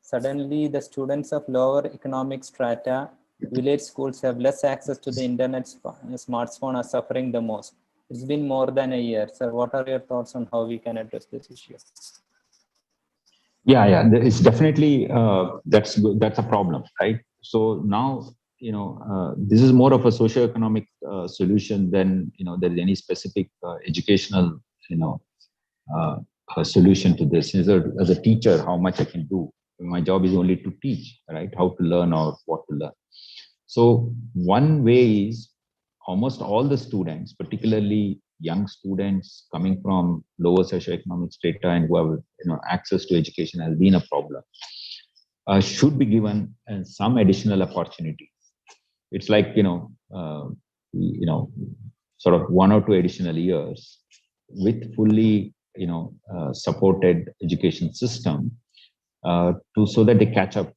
suddenly the students of lower economic strata, village schools have less access to the internet, smartphone are suffering the most. It's been more than a year. Sir, what are your thoughts on how we can address this issue? Yeah, it's definitely that's a problem, right? So now this is more of a socio-economic solution than there is any specific educational uh, a solution to this. As a teacher, how much I can do? My job is only to teach, right? How to learn or what to learn. So one way is almost all the students, particularly young students coming from lower socioeconomic strata and who have access to education has been a problem, should be given some additional opportunity. It's like sort of 1 or 2 additional years with fully supported education system to so that they catch up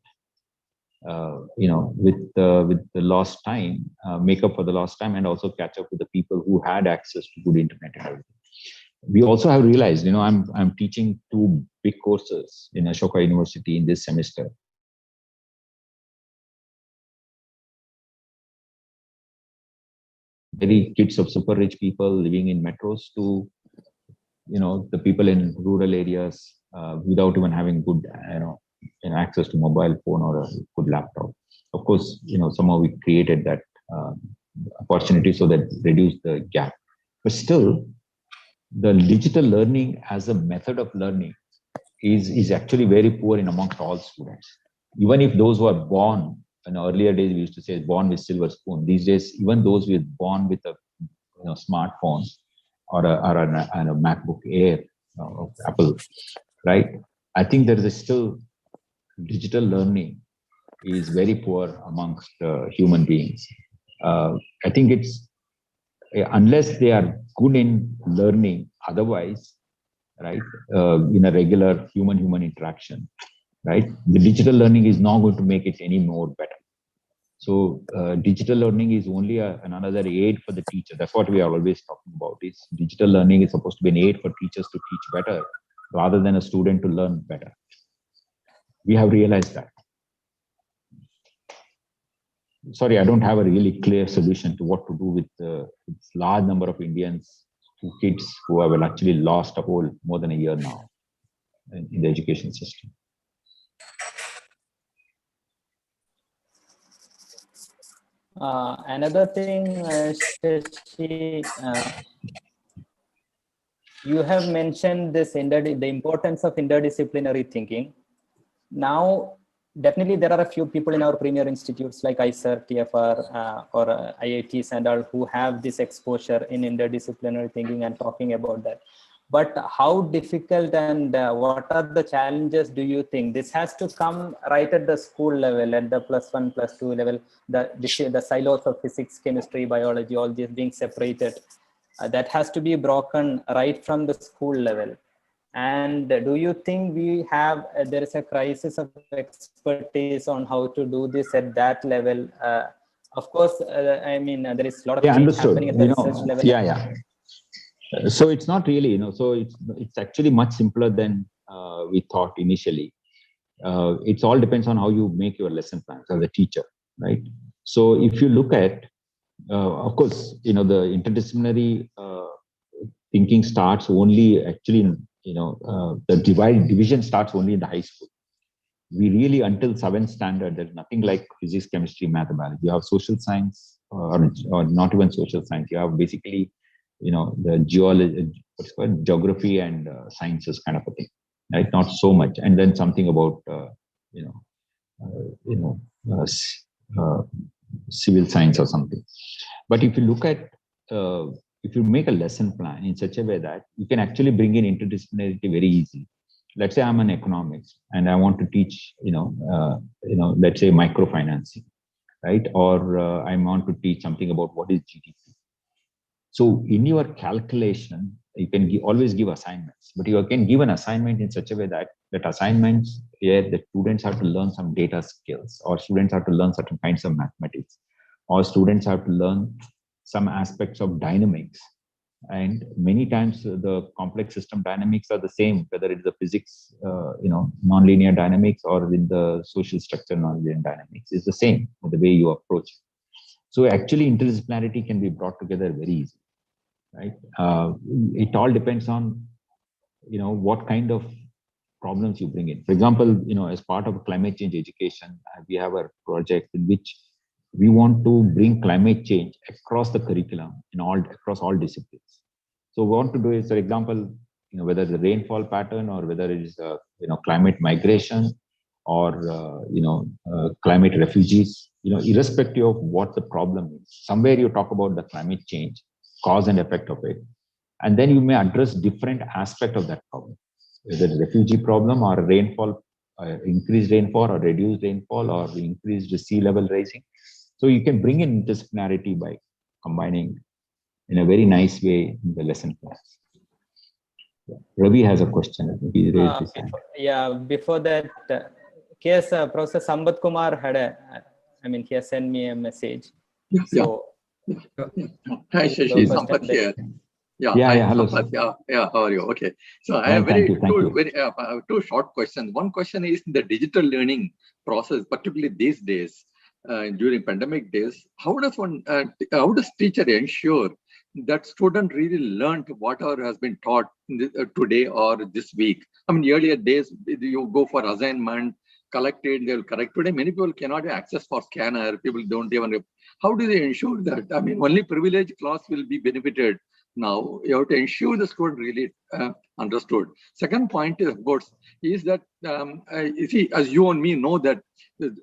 with the lost time, make up for the lost time, and also catch up with the people who had access to good internet and everything. We also have realized, I'm teaching 2 big courses in Ashoka University in this semester. Very kids of super rich people living in metros to the people in rural areas without even having good access to mobile phone or a good laptop. Of course, somehow we created that opportunity so that reduce the gap. But still, the digital learning as a method of learning is actually very poor in amongst all students. Even if those who are born in earlier days, we used to say born with silver spoon. These days, even those who are born with a smartphone or a MacBook Air of Apple, right? I think there is still digital learning is very poor amongst human beings. I think it's unless they are good in learning, otherwise, right, in a regular human-human interaction, right, the digital learning is not going to make it any more better. So digital learning is only another aid for the teacher. That's what we are always talking about. Is digital learning is supposed to be an aid for teachers to teach better rather than a student to learn better. We have realized that. Sorry, I don't have a really clear solution to what to do with this large number of Indians, kids who have actually lost a whole more than a year now in the education system. Another thing, Shashi, you have mentioned this the importance of interdisciplinary thinking. Now, definitely there are a few people in our premier institutes like IISER, TFR, or IITs and all who have this exposure in interdisciplinary thinking and talking about that. But how difficult and what are the challenges do you think? This has to come right at the school level, at the +1, +2 level, the silos of physics, chemistry, biology, all these being separated. That has to be broken right from the school level. And do you think we have, there is a crisis of expertise on how to do this at that level? Of course, I mean, there is a lot of change understood. happening at the research level. Yeah. So it's not really, so it's actually much simpler than we thought initially. It all depends on how you make your lesson plans as a teacher, right? So if you look at, of course, the interdisciplinary thinking starts only actually in, the division starts only in the high school. We really, until 7th standard, there's nothing like physics, chemistry, math, biology. You have social science, or not even social science. You have basically, the geology, what's called geography and sciences kind of a thing, right? Not so much, and then something about, civil science or something. But if you look at, if you make a lesson plan in such a way that you can actually bring in interdisciplinarity very easily. Let's say I'm an economics and I want to teach, let's say microfinancing, right? Or I want to teach something about what is GDP. So in your calculation, you can always give assignments, but you can give an assignment in such a way that assignments where the students have to learn some data skills, or students have to learn certain kinds of mathematics, or students have to learn some aspects of dynamics, And many times the complex system dynamics are the same, whether it's the physics, nonlinear dynamics, or with the social structure nonlinear dynamics, is the same the way you approach it. So actually interdisciplinarity can be brought together very easily, right? It all depends on, what kind of problems you bring in. For example, as part of climate change education, we have a project in which we want to bring climate change across the curriculum across all disciplines. So we want to do is, for example, whether it's a rainfall pattern or whether it is climate migration or climate refugees, irrespective of what the problem is, somewhere you talk about the climate change, cause and effect of it, and then you may address different aspect of that problem, whether it's a refugee problem or rainfall, increased rainfall or reduced rainfall or increased sea level rising. So you can bring in interdisciplinarity by combining in a very nice way in the lesson plans. Ravi has a question. He raised his hand. Before that, Professor Sambat Kumar had he has sent me a message. So, Hi, Shashi, Sampat here. Hello. How are you? Okay. So I have two short questions. One question is the digital learning process, particularly these days, during pandemic days. How does teacher ensure that student really learned whatever has been taught today or this week? I mean, earlier days, you go for assignment, collect it, they'll correct. Today, many people cannot have access for scanner. People don't even. How do they ensure that? I mean, only privileged class will be benefited. Now, you have to ensure the student really understood. Second point is, of course, is that, you see, as you and me know that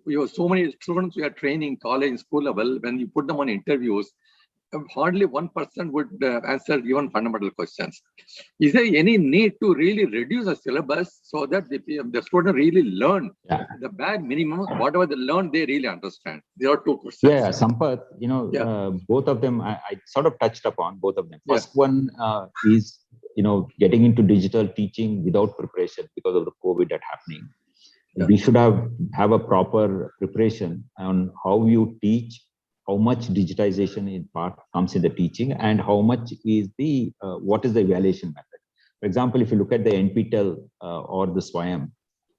you have so many students we are training college, school level, when you put them on interviews, hardly 1% would answer even fundamental questions. Is there any need to really reduce the syllabus so that the student really learn the bare minimum, whatever they learn, they really understand? There are two questions. Sampath, both of them, I sort of touched upon both of them. First one is, getting into digital teaching without preparation because of the COVID that happening. We should have a proper preparation on how you teach, how much digitization in part comes in the teaching, and how much is what is the evaluation method. For example, if you look at the NPTEL or the SWAYAM,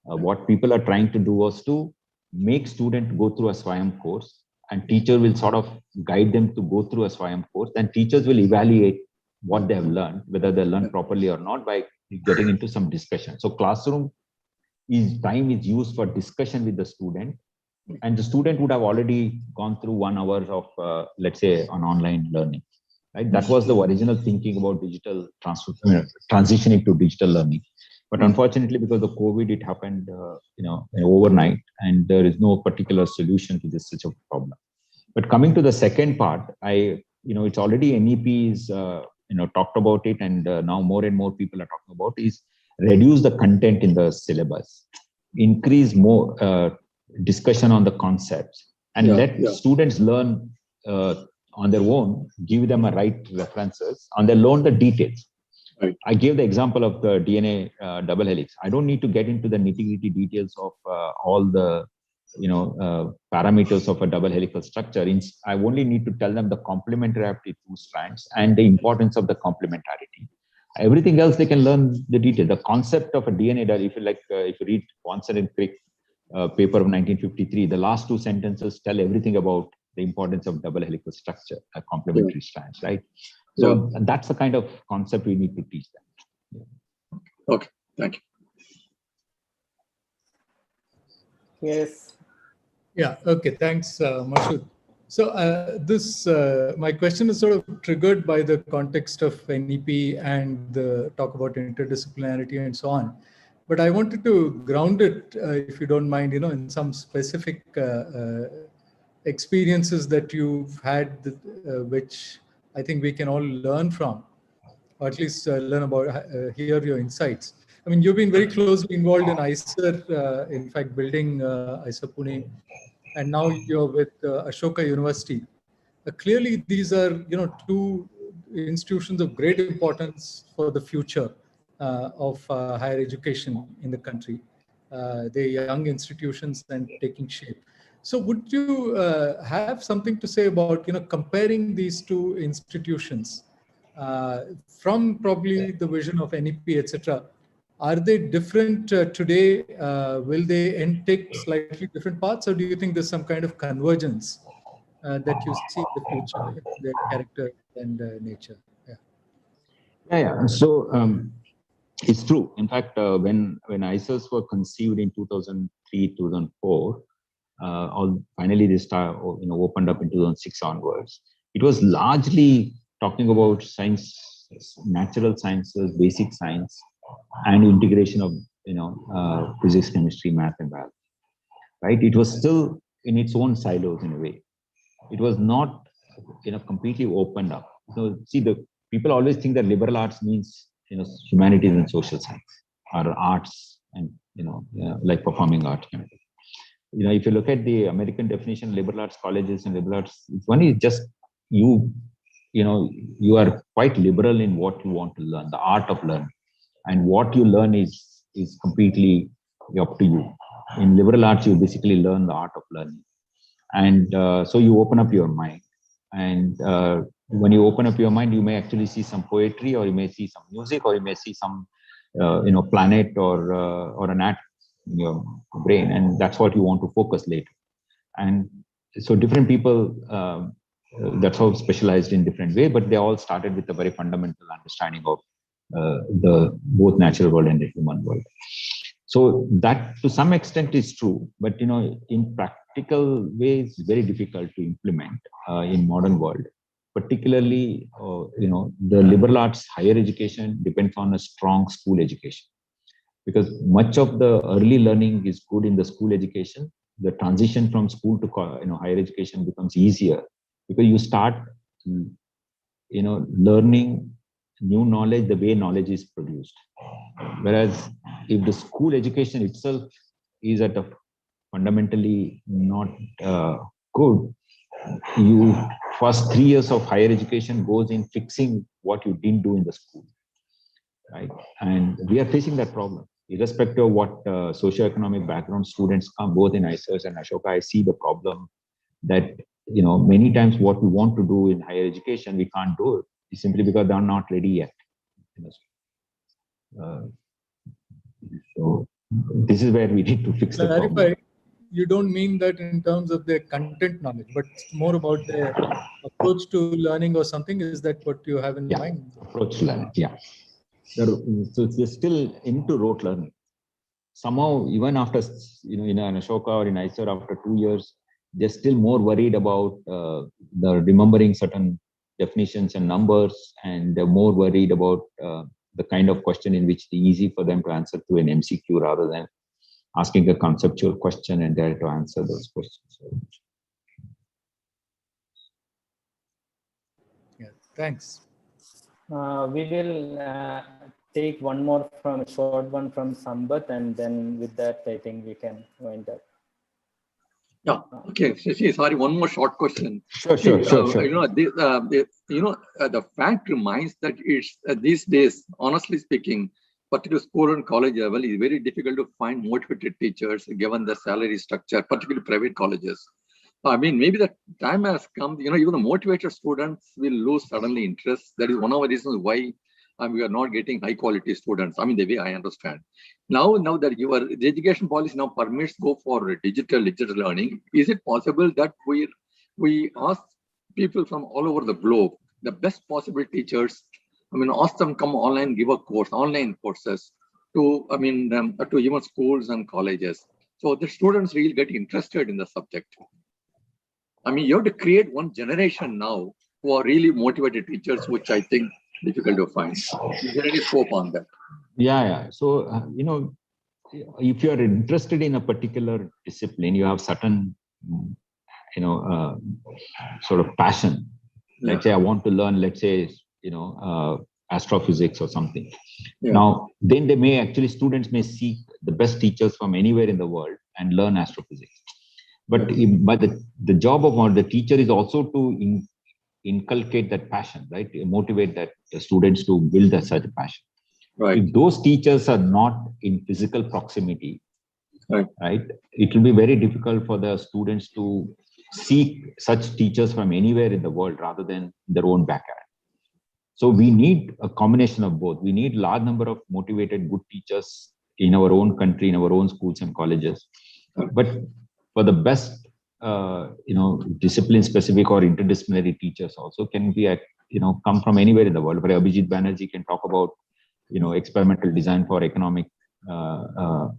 what people are trying to do was to make students go through a SWAYAM course, and teacher will sort of guide them to go through a SWAYAM course, and teachers will evaluate what they have learned, whether they learned properly or not, by getting into some discussion. So classroom time is used for discussion with the student, and the student would have already gone through 1 hour of, let's say, an online learning. Right? That was the original thinking about digital transitioning to digital learning. But unfortunately, because of COVID, it happened, overnight, and there is no particular solution to this such a problem. But coming to the second part, it's already NEP is, talked about it, and now more and more people are talking about is reduce the content in the syllabus, increase more discussion on the concepts, and let students learn on their own, give them a right references, and they learn the details. Right. I gave the example of the DNA double helix. I don't need to get into the nitty-gritty details of all the parameters of a double helical structure. I only need to tell them the complementarity two strands and the importance of the complementarity. Everything else they can learn the detail. The concept of a DNA, if you read Watson and Crick paper of 1953, the last two sentences tell everything about the importance of double helical structure, complementary strands, right? So that's the kind of concept we need to teach them. Okay, thank you. Yes. Yeah, okay, thanks, Mashood. So my question is sort of triggered by the context of NEP and the talk about interdisciplinarity and so on. But I wanted to ground it, if you don't mind, in some specific experiences that you've had, which I think we can all learn from, or at least learn about, hear your insights. I mean, you've been very closely involved in IISER, in fact, building IISER Pune, and now you're with Ashoka University. Clearly, these are two institutions of great importance for the future of higher education in the country. They're young institutions and taking shape. So would you have something to say about comparing these two institutions from probably the vision of NEP, etc. Are they different today? Will they take slightly different paths, or do you think there's some kind of convergence that you see in the future, their character and nature? So it's true. In fact, when IISERs were conceived in 2003, 2004, finally they opened up in 2006 onwards. It was largely talking about science, natural sciences, basic science, and integration of physics, chemistry, math, and biology. Right? It was still in its own silos in a way. It was not completely opened up. So see, the people always think that liberal arts means humanities and social science, or arts and like performing arts kind of thing. If you look at the American definition, liberal arts colleges and liberal arts, one is just you are quite liberal in what you want to learn, the art of learning, and what you learn is completely up to you. In liberal arts, you basically learn the art of learning, and so you open up your mind. And when you open up your mind, you may actually see some poetry, or you may see some music, or you may see some planet or an atom in your brain, and that's what you want to focus later. And so different people that's how specialized in different way, but they all started with a very fundamental understanding of the both natural world and the human world. So that to some extent is true, but in practical ways, very difficult to implement in modern world. Particularly, the liberal arts higher education depends on a strong school education, because much of the early learning is good in the school education. The transition from school to higher education becomes easier because you start learning new knowledge the way knowledge is produced. Whereas if the school education itself is at a fundamentally not good, you first 3 years of higher education goes in fixing what you didn't do in the school, right? And we are facing that problem. Irrespective of what socioeconomic background students come, both in IISERs and Ashoka, I see the problem that many times what we want to do in higher education, we can't do it simply because they're not ready yet. So this is where we need to fix the problem. You don't mean that in terms of their content knowledge, but more about their approach to learning or something. Is that what you have in mind? Approach to learning, yeah. So they're still into rote learning. Somehow, even after, in an Ashoka or in IISER, after 2 years, they're still more worried about the remembering certain definitions and numbers, and they're more worried about the kind of question in which it's easy for them to answer to an MCQ rather than asking a conceptual question and there to answer those questions. Yeah, thanks. We will take one more short one from Sambat, and then with that, I think we can wind up. Yeah. Okay. Sorry. One more short question. Sure. The fact remains that it's these days, honestly speaking, particularly school and college level, is very difficult to find motivated teachers given the salary structure, particularly private colleges. I mean, maybe the time has come. Even the motivated students will lose suddenly interest. That is one of the reasons why we are not getting high quality students. I mean, the way I understand. Now that the education policy now permits go for digital learning, is it possible that we ask people from all over the globe, the best possible teachers, ask them come online, give a course, online courses to even schools and colleges, so the students really get interested in the subject. You have to create one generation now who are really motivated teachers, which I think difficult to find. Is there any scope on that? Yeah. So, if you are interested in a particular discipline, you have certain, sort of passion. Yeah. Let's say I want to learn, let's say, astrophysics or something. Yeah. Now, then students may seek the best teachers from anywhere in the world and learn astrophysics. But the job of the teacher is also to inculcate that passion, right? Motivate the students to build such a passion. Right. If those teachers are not in physical proximity, right, it will be very difficult for the students to seek such teachers from anywhere in the world rather than their own backyard. So we need a combination of both. We need large number of motivated, good teachers in our own country, in our own schools and colleges. But for the best, discipline specific or interdisciplinary teachers also can be, come from anywhere in the world. Where Abhijit Banerjee can talk about, experimental design for economic,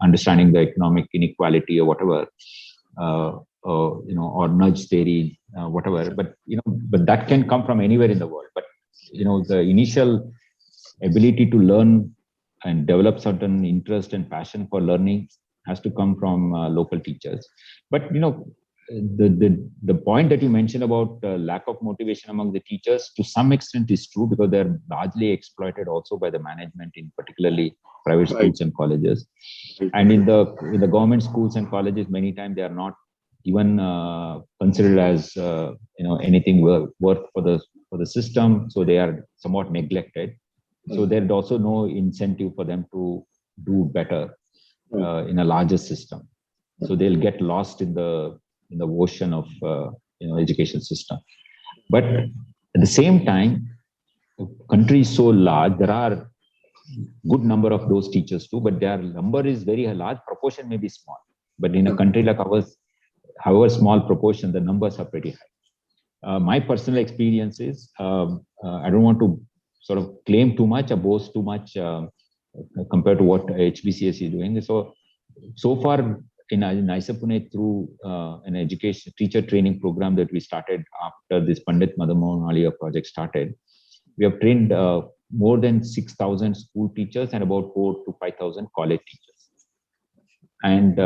understanding the economic inequality or whatever, or nudge theory, whatever. But, but that can come from anywhere in the world. But, the initial ability to learn and develop certain interest and passion for learning has to come from local teachers. But the point that you mentioned about lack of motivation among the teachers to some extent is true, because they're largely exploited also by the management in particularly private schools and colleges. And in the government schools and colleges, many times they are not even considered as anything worth for the system, so they are somewhat neglected. So there's also no incentive for them to do better in a larger system. So they'll get lost in the ocean of education system. But at the same time, the country is so large, there are good number of those teachers too, but their number is very large. Proportion may be small, but in a country like ours, however small proportion, the numbers are pretty high. My personal experience is, I don't want to sort of claim too much or boast too much compared to what HBCSE is doing. So far in IISER Pune, through an education teacher training program that we started after this Pandit Madan Mohan Aliya project started, we have trained more than 6,000 school teachers and about 4,000 to 5,000 college teachers. And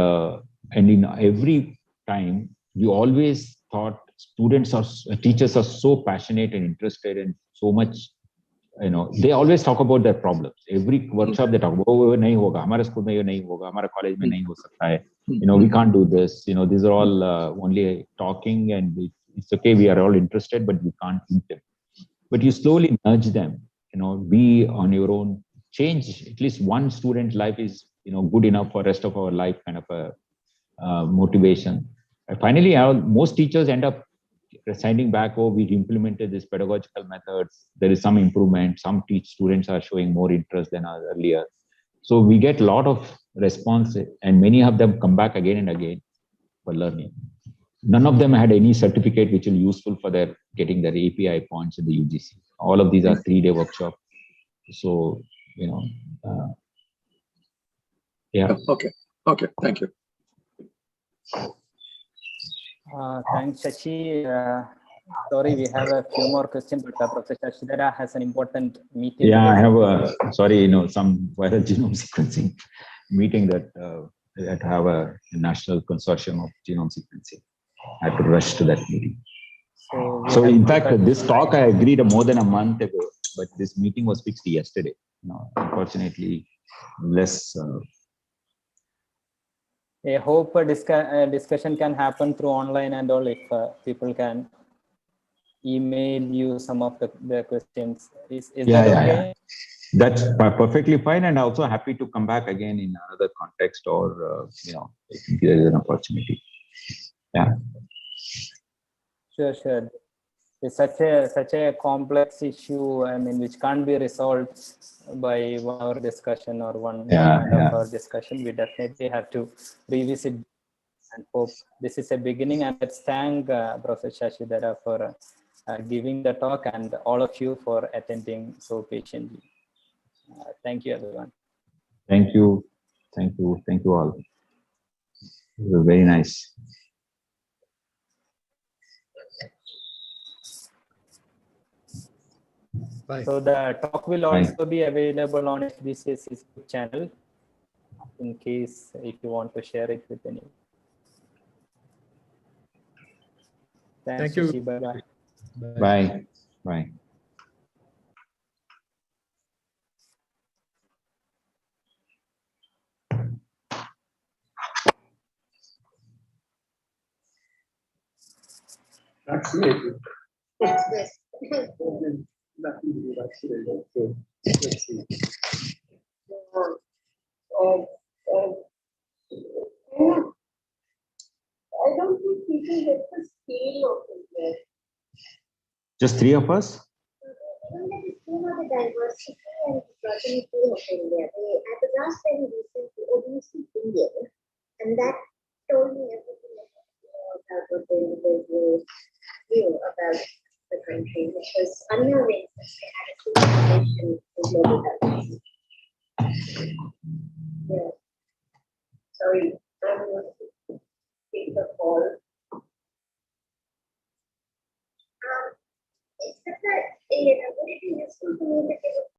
in every time, we always thought teachers are so passionate and interested in so much. They always talk about their problems. Every workshop they talk about, oh, nahi hoga, hamare school mein ye nahi hoga, hamare college mein nahi ho sakta hai. We can't do this. These are all only talking, and it's okay. We are all interested, but we can't eat them. But you slowly nudge them. Be on your own. Change at least one student's life is good enough for rest of our life, kind of a motivation. And finally, most teachers end up signing back, oh, we implemented this pedagogical methods. There is some improvement. Some students are showing more interest than earlier. So we get a lot of response, and many of them come back again and again for learning. None of them had any certificate which will be useful for getting their API points in the UGC. All of these are 3-day workshops. So, yeah. Okay. Thank you. Thanks, Shashi. Sorry, we have a few more questions, but Professor Shashidhara has an important meeting. Yeah, I have some viral genome sequencing meeting that have a national consortium of genome sequencing. I had to rush to that meeting. So in fact, this talk I agreed more than a month ago, but this meeting was fixed yesterday. Unfortunately, less. I hope a discussion can happen through online and all, if people can email you some of the questions. Is that okay? Yeah. That's perfectly fine, and also happy to come back again in another context, or if there is an opportunity. Yeah. Sure. It's such a complex issue, I mean, which can't be resolved by 1 hour discussion or one and a half hour discussion. We definitely have to revisit and hope this is a beginning. And let's thank Professor Shashidhara for giving the talk, and all of you for attending so patiently. Thank you, everyone. Thank you all. It was very nice. Bye. So the talk will also be available on HBCSE's channel, in case if you want to share it with anyone. Thank you. Bye. That's it. Yes. Let's see. I don't think people get the scale of it yet. Just 3 of us? I don't think it's too much. diversity and fraternity of India. At the last time recently, oh, do you speak Indian? And that told me everything about what the individuals knew about the country, which was unknowing that they had a civilization in global diversity. Yeah. Sorry, I'm going to take the call. Except that would it be useful to me that they would